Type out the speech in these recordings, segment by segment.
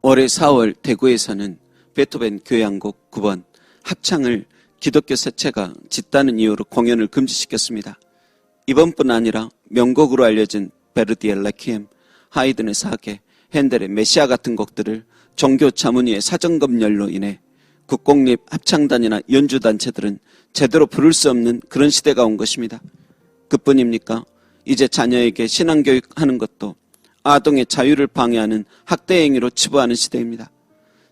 올해 4월 대구에서는 베토벤 교향곡 9번 합창을 기독교 세체가 짓다는 이유로 공연을 금지시켰습니다. 이번뿐 아니라 명곡으로 알려진 베르디의 레퀴엠, 하이든의 사계, 핸델의 메시아 같은 곡들을 종교 자문위의 사정검열로 인해 국공립 합창단이나 연주단체들은 제대로 부를 수 없는 그런 시대가 온 것입니다. 그뿐입니까? 이제 자녀에게 신앙교육하는 것도 아동의 자유를 방해하는 학대 행위로 치부하는 시대입니다.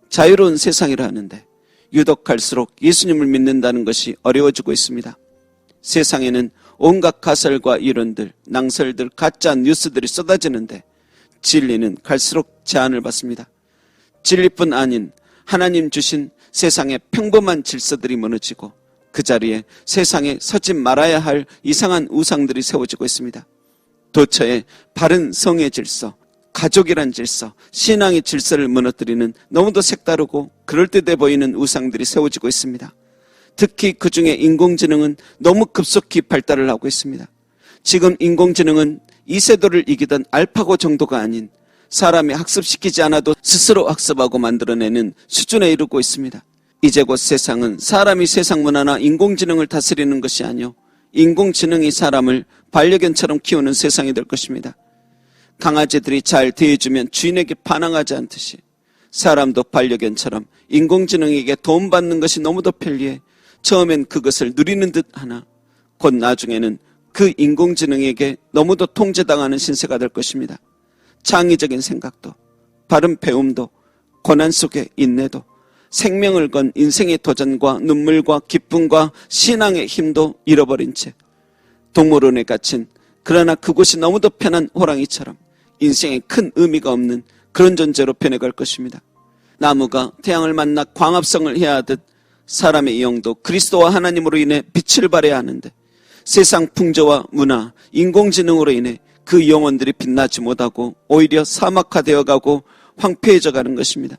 자유로운 세상이라 하는데 유독 갈수록 예수님을 믿는다는 것이 어려워지고 있습니다. 세상에는 온갖 가설과 이론들, 낭설들, 가짜 뉴스들이 쏟아지는데 진리는 갈수록 제한을 받습니다. 진리뿐 아닌 하나님 주신 세상의 평범한 질서들이 무너지고 그 자리에 세상에 서지 말아야 할 이상한 우상들이 세워지고 있습니다. 도처에 바른 성의 질서, 가족이란 질서, 신앙의 질서를 무너뜨리는 너무도 색다르고 그럴듯해 보이는 우상들이 세워지고 있습니다. 특히 그중에 인공지능은 너무 급속히 발달을 하고 있습니다. 지금 인공지능은 이세돌을 이기던 알파고 정도가 아닌 사람이 학습시키지 않아도 스스로 학습하고 만들어내는 수준에 이르고 있습니다. 이제 곧 세상은 사람이 세상 문화나 인공지능을 다스리는 것이 아니요 인공지능이 사람을 반려견처럼 키우는 세상이 될 것입니다. 강아지들이 잘 대해주면 주인에게 반항하지 않듯이 사람도 반려견처럼 인공지능에게 도움받는 것이 너무도 편리해 처음엔 그것을 누리는 듯 하나 곧 나중에는 그 인공지능에게 너무도 통제당하는 신세가 될 것입니다. 창의적인 생각도, 바른 배움도, 고난 속의 인내도, 생명을 건 인생의 도전과 눈물과 기쁨과 신앙의 힘도 잃어버린 채 동물원에 갇힌 그러나 그곳이 너무도 편한 호랑이처럼 인생에 큰 의미가 없는 그런 존재로 변해갈 것입니다. 나무가 태양을 만나 광합성을 해야 하듯 사람의 영도 그리스도와 하나님으로 인해 빛을 발해야 하는데 세상 풍조와 문화, 인공지능으로 인해 그 영혼들이 빛나지 못하고 오히려 사막화되어 가고 황폐해져 가는 것입니다.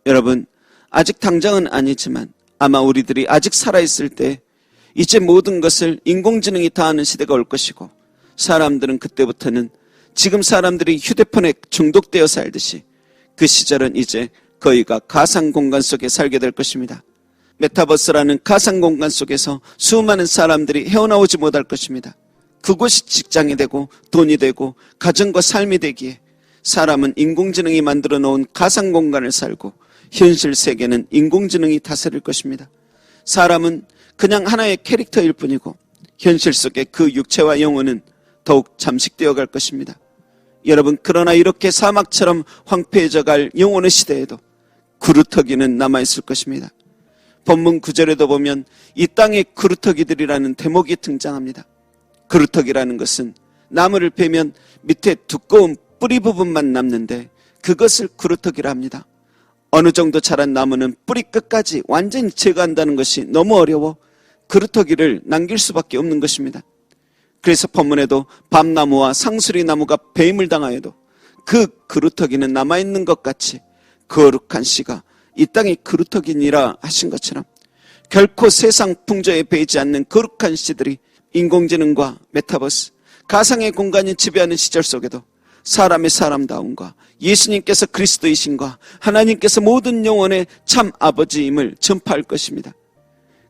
여러분, 아직 당장은 아니지만 아마 우리들이 아직 살아있을 때 이제 모든 것을 인공지능이 다 하는 시대가 올 것이고 사람들은 그때부터는 지금 사람들이 휴대폰에 중독되어 살듯이 그 시절은 이제 거의가 가상공간 속에 살게 될 것입니다. 메타버스라는 가상공간 속에서 수많은 사람들이 헤어나오지 못할 것입니다. 그곳이 직장이 되고 돈이 되고 가정과 삶이 되기에 사람은 인공지능이 만들어 놓은 가상공간을 살고 현실 세계는 인공지능이 다스릴 것입니다. 사람은 그냥 하나의 캐릭터일 뿐이고 현실 속의 그 육체와 영혼은 더욱 잠식되어 갈 것입니다. 여러분, 그러나 이렇게 사막처럼 황폐해져 갈 영혼의 시대에도 구루터기는 남아있을 것입니다. 본문 9절에도 보면 이 땅의 구루터기들이라는 대목이 등장합니다. 구루터기라는 것은 나무를 베면 밑에 두꺼운 뿌리 부분만 남는데 그것을 구루터기라 합니다. 어느 정도 자란 나무는 뿌리 끝까지 완전히 제거한다는 것이 너무 어려워 구루터기를 남길 수밖에 없는 것입니다. 그래서 본문에도 밤나무와 상수리나무가 배임을 당하여도 그 구루터기는 남아있는 것 같이 거룩한 씨가 이 땅의 구루터기니라 하신 것처럼 결코 세상 풍조에 배이지 않는 거룩한 씨들이 인공지능과 메타버스, 가상의 공간이 지배하는 시절 속에도 사람의 사람다움과 예수님께서 그리스도이신과 하나님께서 모든 영혼의 참 아버지임을 전파할 것입니다.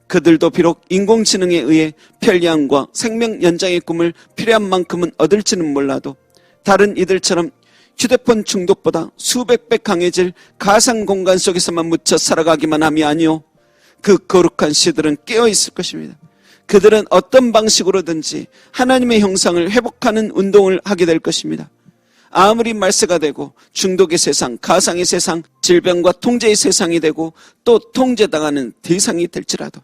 그들도 비록 인공지능에 의해 편리함과 생명 연장의 꿈을 필요한 만큼은 얻을지는 몰라도 다른 이들처럼 휴대폰 중독보다 수백 배 강해질 가상공간 속에서만 묻혀 살아가기만 함이 아니요 그 거룩한 씨들은 깨어있을 것입니다. 그들은 어떤 방식으로든지 하나님의 형상을 회복하는 운동을 하게 될 것입니다. 아무리 말세가 되고 중독의 세상, 가상의 세상, 질병과 통제의 세상이 되고 또 통제당하는 대상이 될지라도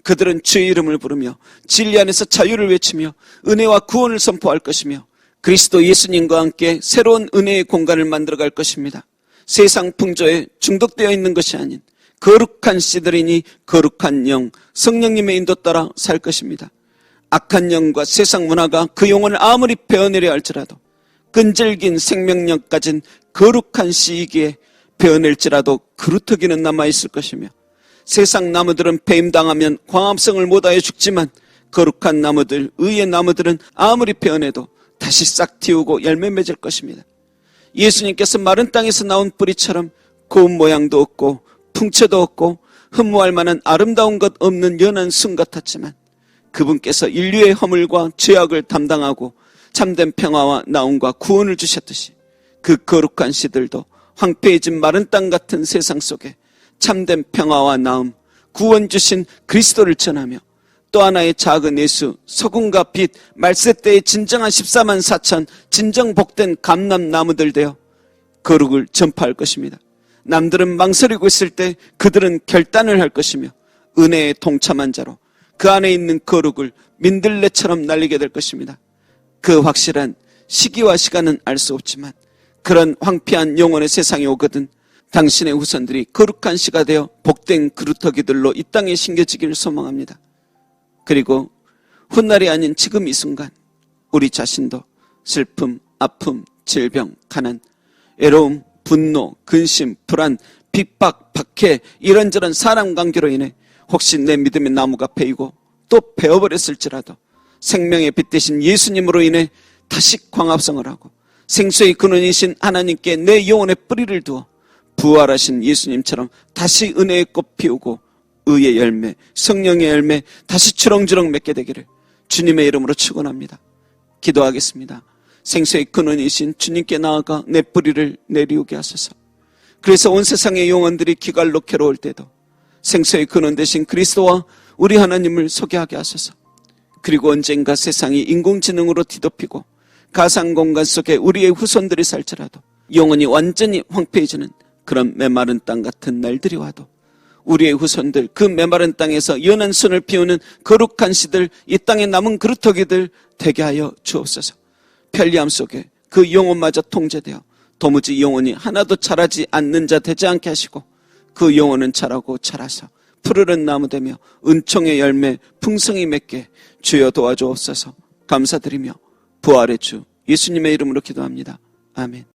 그들은 주의 이름을 부르며 진리 안에서 자유를 외치며 은혜와 구원을 선포할 것이며 그리스도 예수님과 함께 새로운 은혜의 공간을 만들어갈 것입니다. 세상 풍조에 중독되어 있는 것이 아닌 거룩한 씨들이니 거룩한 영, 성령님의 인도 따라 살 것입니다. 악한 영과 세상 문화가 그 영혼을 아무리 베어내려 할지라도 끈질긴 생명력 가진 거룩한 씨이기에 베어낼지라도 구루터기는 남아있을 것이며 세상 나무들은 배임당하면 광합성을 못하여 죽지만 거룩한 나무들, 의의 나무들은 아무리 베어내도 다시 싹 틔우고 열매 맺을 것입니다. 예수님께서 마른 땅에서 나온 뿌리처럼 고운 모양도 없고 풍채도 없고 흠모할 만한 아름다운 것 없는 연한 순 같았지만 그분께서 인류의 허물과 죄악을 담당하고 참된 평화와 나음과 구원을 주셨듯이 그 거룩한 씨들도 황폐해진 마른 땅 같은 세상 속에 참된 평화와 나음, 구원 주신 그리스도를 전하며 또 하나의 작은 예수, 소금과 빛, 말세 때의 진정한 14만 4천 진정 복된 감람나무들 되어 거룩을 전파할 것입니다. 남들은 망설이고 있을 때 그들은 결단을 할 것이며 은혜에 동참한 자로 그 안에 있는 거룩을 민들레처럼 날리게 될 것입니다. 그 확실한 시기와 시간은 알 수 없지만 그런 황폐한 영혼의 세상이 오거든 당신의 후손들이 거룩한 씨가 되어 복된 그루터기들로 이 땅에 심겨지기를 소망합니다. 그리고 훗날이 아닌 지금 이 순간 우리 자신도 슬픔, 아픔, 질병, 가난, 외로움, 분노, 근심, 불안, 핍박, 박해 이런저런 사람 관계로 인해 혹시 내 믿음의 나무가 베이고 또 베어버렸을지라도 생명의 빛 대신 예수님으로 인해 다시 광합성을 하고 생수의 근원이신 하나님께 내 영혼의 뿌리를 두어 부활하신 예수님처럼 다시 은혜의 꽃 피우고 의의 열매, 성령의 열매 다시 주렁주렁 맺게 되기를 주님의 이름으로 축원합니다. 기도하겠습니다. 생수의 근원이신 주님께 나아가 내 뿌리를 내리우게 하소서. 그래서 온 세상의 영혼들이 기갈로 괴로울 때도 생수의 근원 되신 그리스도와 우리 하나님을 소개하게 하소서. 그리고 언젠가 세상이 인공지능으로 뒤덮이고 가상공간 속에 우리의 후손들이 살지라도 영혼이 완전히 황폐해지는 그런 메마른 땅 같은 날들이 와도 우리의 후손들 그 메마른 땅에서 연한 손을 피우는 거룩한 씨들 이 땅에 남은 그루터기들 되게 하여 주옵소서. 편리함 속에 그 영혼마저 통제되어 도무지 영혼이 하나도 자라지 않는 자 되지 않게 하시고 그 영혼은 자라고 자라서 푸르른 나무 되며 은총의 열매 풍성히 맺게 주여 도와주옵소서. 감사드리며 부활의 주 예수님의 이름으로 기도합니다. 아멘.